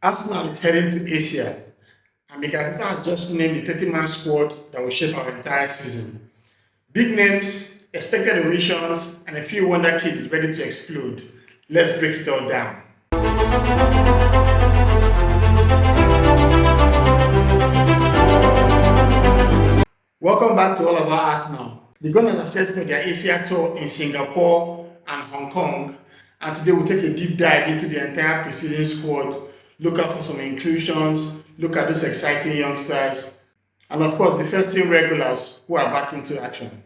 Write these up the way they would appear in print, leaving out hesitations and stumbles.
Arsenal is heading to Asia, and Mikel Arteta has just named the 30-man squad that will shape our entire season. Big names, expected omissions, and a few wonder kids ready to explode. Let's break it all down. Welcome back to All About Arsenal. The Gunners are set for their Asia tour in Singapore and Hong Kong, and today we'll take a deep dive into the entire preseason squad, look out for some inclusions, look at those exciting youngsters, and of course the first team regulars who are back into action.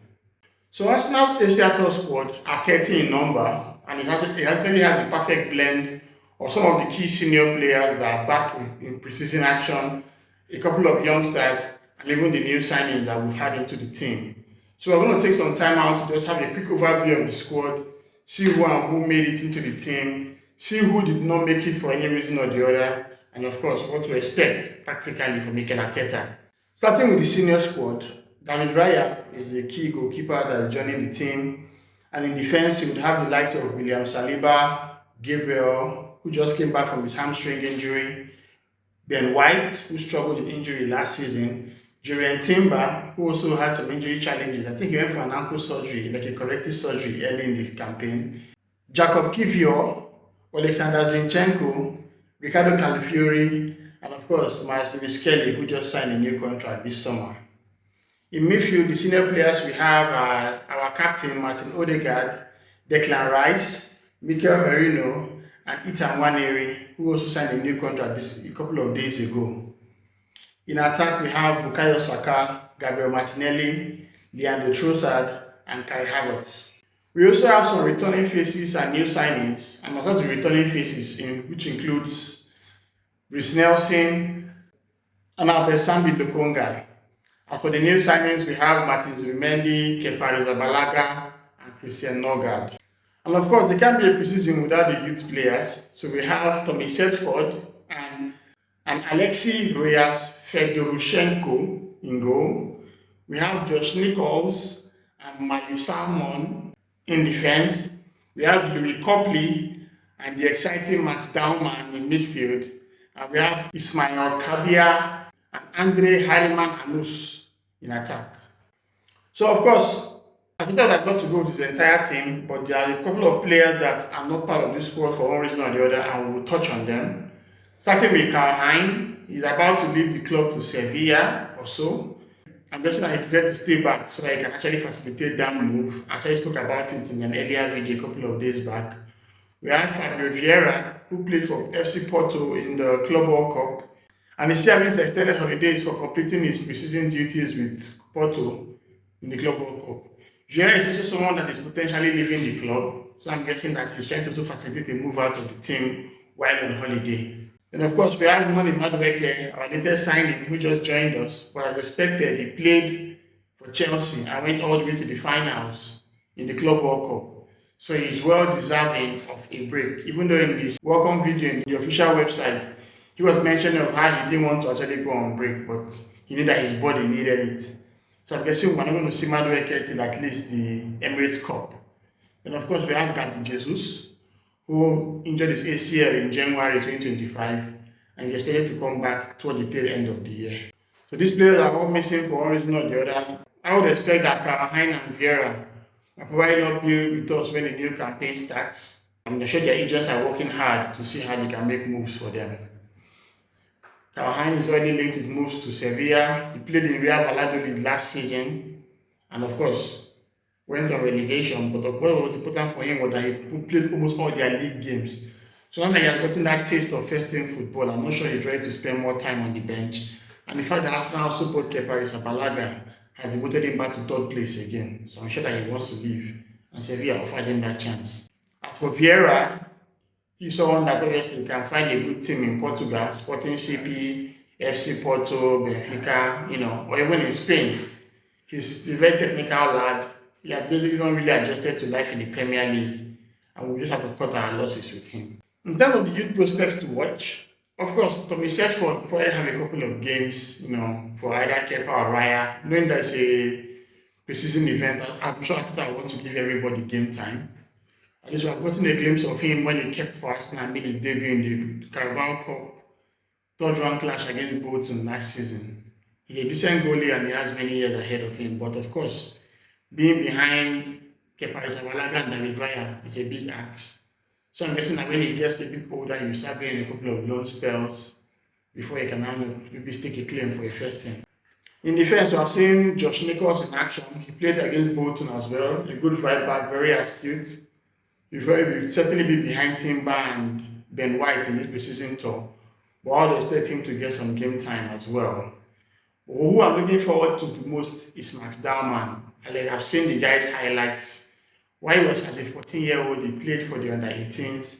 So Arsenal's Asia tour squad are 30 in number, and it actually has a perfect blend of some of the key senior players that are back in preseason action, a couple of youngsters, and even the new signings that we've had into the team. So we're going to take some time out to just have a quick overview of the squad, see who and who made it into the team, see who did not make it for any reason or the other, and of course what to expect tactically from Mikel Arteta. Starting with the senior squad, David Raya is the key goalkeeper that is joining the team, and in defense you would have the likes of William Saliba, Gabriel, who just came back from his hamstring injury, Ben White, who struggled with injury last season, Jurriën Timber, who also had some injury challenges. I think he went for an ankle surgery, like a corrective surgery early in the campaign. Jacob Kivior, Alexander Zinchenko, Ricardo Calafiori, and of course, Miles Kelly, who just signed a new contract this summer. In midfield, the senior players we have are our captain, Martin Ødegaard, Declan Rice, Mikel Merino, and Ethan Nwaneri, who also signed a new contract a couple of days ago. In attack, we have Bukayo Saka, Gabriel Martinelli, Leandro Trossard, and Kai Havertz. We also have some returning faces and new signings, and also the returning faces, which includes Brice Nelson and Albersambi Lokonga. And for the new signings, we have Martin Zubimendi, Kepa Arrizabalaga, and Christian Norgard. And of course, there can't be a preseason without the youth players. So we have Tommy Setford and Alexei Royas Fedorushenko in goal. We have Josh Nichols and Mali Salmon in defense. We have Louis Copley and the exciting Max Daumann in midfield. And we have Ismail Kabia and Andre Harriman Anus in attack. So of course, I think that I've got to go with the entire team, but there are a couple of players that are not part of this squad for one reason or the other, and we will touch on them. Starting with Karl-Heinz, he's about to leave the club to Sevilla or so. I'm guessing that he preferred to stay back so that he can actually facilitate that move. I actually spoke about it in an earlier video a couple of days back. We have Fabio Vieira, who played for FC Porto in the Club World Cup, and is having extended holidays for completing his preseason duties with Porto in the Club World Cup. Vieira is also someone that is potentially leaving the club, so I'm guessing that he's trying to also facilitate a move out of the team while on holiday. And of course, we have Moni Madueke, our latest signing, who just joined us. But as expected, he played for Chelsea and went all the way to the finals in the Club World Cup. So he's well deserving of a break. Even though in his welcome video in the official website, he was mentioning of how he didn't want to actually go on break, but he knew that his body needed it. So I'm guessing we're not going to see Madueke till at least the Emirates Cup. And of course, we have Gabi Jesus, who injured his ACL in January 2025 and is expected to come back toward the tail end of the year. So these players are all missing for one reason or the other. I would expect that Karl-Heinz and Vieira are probably not be with us when the new campaign starts. I'm sure their agents are working hard to see how they can make moves for them. Karl-Heinz is already linked with moves to Sevilla. He played in Real Valladolid last season, and of course, went on relegation, but what was important for him was that he played almost all their league games. So now that he has gotten that taste of first-team football, I'm not sure he's ready to spend more time on the bench. And the fact that Arsenal support Kepa Arrizabalaga has demoted him back to third place again. So I'm sure that he wants to leave, and Sevilla offers him that chance. As for Vieira, he's someone that obviously can find a good team in Portugal, Sporting CP, FC Porto, Benfica, or even in Spain. He's a very technical lad. He has basically not really adjusted to life in the Premier League, and we just have to cut our losses with him. In terms of the youth prospects to watch, of course, Tommy Setford probably have a couple of games, for either Kepa or Raya, knowing that it's a preseason event. I'm sure Arteta wants to give everybody game time. At least we have gotten a glimpse of him when he kept for Arsenal and made his debut in the Carabao Cup third round clash against Bolton last season. He's a decent goalie and he has many years ahead of him, but of course, being behind Kepa Arrizabalaga and David Raya is a big ask. So I'm guessing that when he gets a bit older, he will start getting a couple of loan spells before he can now maybe stake a claim for a first team. In defense, I've seen Josh Nichols in action. He played against Bolton as well. A good right back, very astute. He will certainly be behind Timber and Ben White in this preseason tour. But I would expect him to get some game time as well. But who I'm looking forward to the most is Max Dallman. I've seen the guy's highlights. While he was as a 14-year-old, he played for the under-18s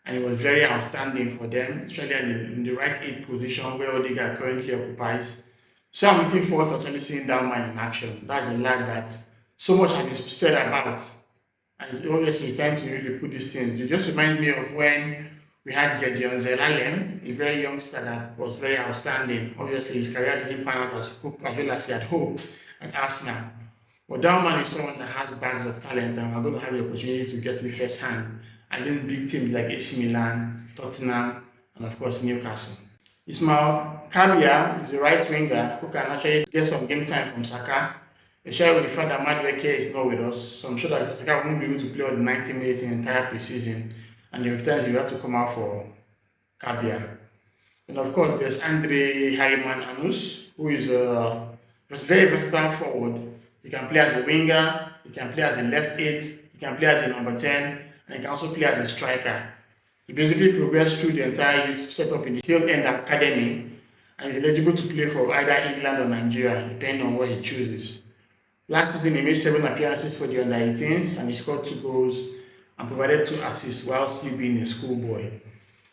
and he was very outstanding for them, especially in the right 8 position where Ødegaard currently occupies. So I'm looking forward to actually seeing Dallman in action. That's a lad that so much has been said about. And obviously it's time to really put these things. It just reminds me of when we had Gideon Zelalem, a very youngster that was very outstanding. Obviously his career didn't pan out as well as he had hoped at Arsenal. But Dallman is someone that has bags of talent and we're going to have the opportunity to get it firsthand against big teams like AC Milan, Tottenham, and of course Newcastle. Ismail Kabia is the right winger who can actually get some game time from Saka. Especially with the fact that Madueke is not with us, so I'm sure that Saka won't be able to play all the 90 minutes in the entire preseason, and there will be times you have to come out for Kabia. And of course, there's Andre Harriman Anus, who is a very versatile forward. He can play as a winger, he can play as a left 8, he can play as a number 10, and he can also play as a striker. He basically progressed through the entire youth setup in the Hill End Academy, and is eligible to play for either England or Nigeria, depending on what he chooses. Last season, he made 7 appearances for the under-18s and he scored 2 goals and provided 2 assists while still being a schoolboy.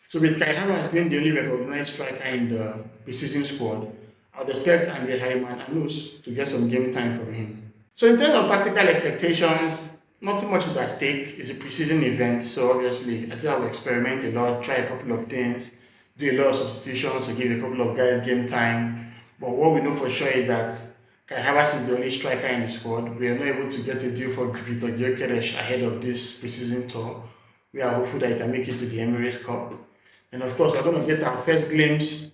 So with Kai Havertz being the only recognized striker in the preseason squad, I would expect Andre Harriman Anus to get some game time from him. So in terms of tactical expectations, nothing much is at stake. It's a preseason event, so obviously I think I will experiment a lot, try a couple of things, do a lot of substitutions to give a couple of guys game time. But what we know for sure is that Kai Havertz is the only striker in the squad. We are not able to get a deal for Victor Gyökeres ahead of this preseason tour. We are hopeful that he can make it to the Emirates Cup. And of course, we're going to get our first glimpse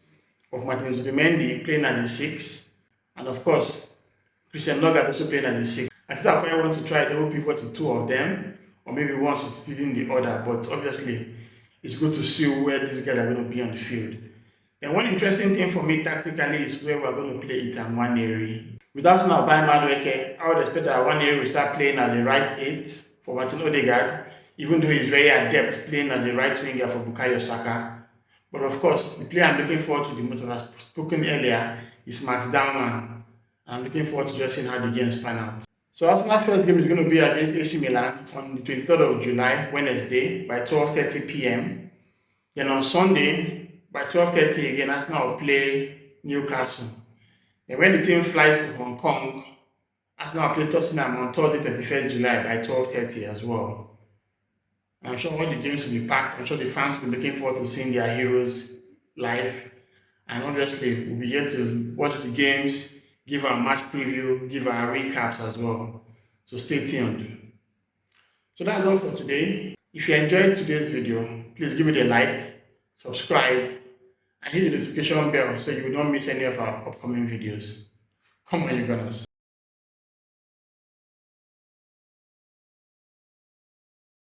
of Martin Zubimendi playing as a 6. And of course, Christian Ødegaard also playing as a 6. I think I probably want to try a double pivot with 2 of them, or maybe one substituting the other. But obviously, it's good to see where these guys are going to be on the field. And one interesting thing for me tactically is where we're going to play it and Nwaneri. Without now buying Madueke, I would expect that Nwaneri will start playing as a right 8 for Martin Ødegaard, even though he's very adept playing as a right winger for Bukayo Saka. But of course, the player I'm looking forward to the most, as I've spoken earlier, is Max Dallman. I'm looking forward to just seeing how the games pan out. So Arsenal's first game is going to be against AC Milan on the 23rd of July, Wednesday, by 12:30 p.m. Then on Sunday, by 12:30 again, Arsenal will play Newcastle. And when the team flies to Hong Kong, Arsenal will play Tottenham on Thursday, 31st July by 12:30 as well. And I'm sure all the games will be packed. I'm sure the fans will be looking forward to seeing their heroes live. And obviously, we'll be here to watch the games, give our match preview, give our recaps as well. So stay tuned. So that's all for today. If you enjoyed today's video, please give it a like, subscribe, and hit the notification bell so you don't miss any of our upcoming videos. Come on, you gunners.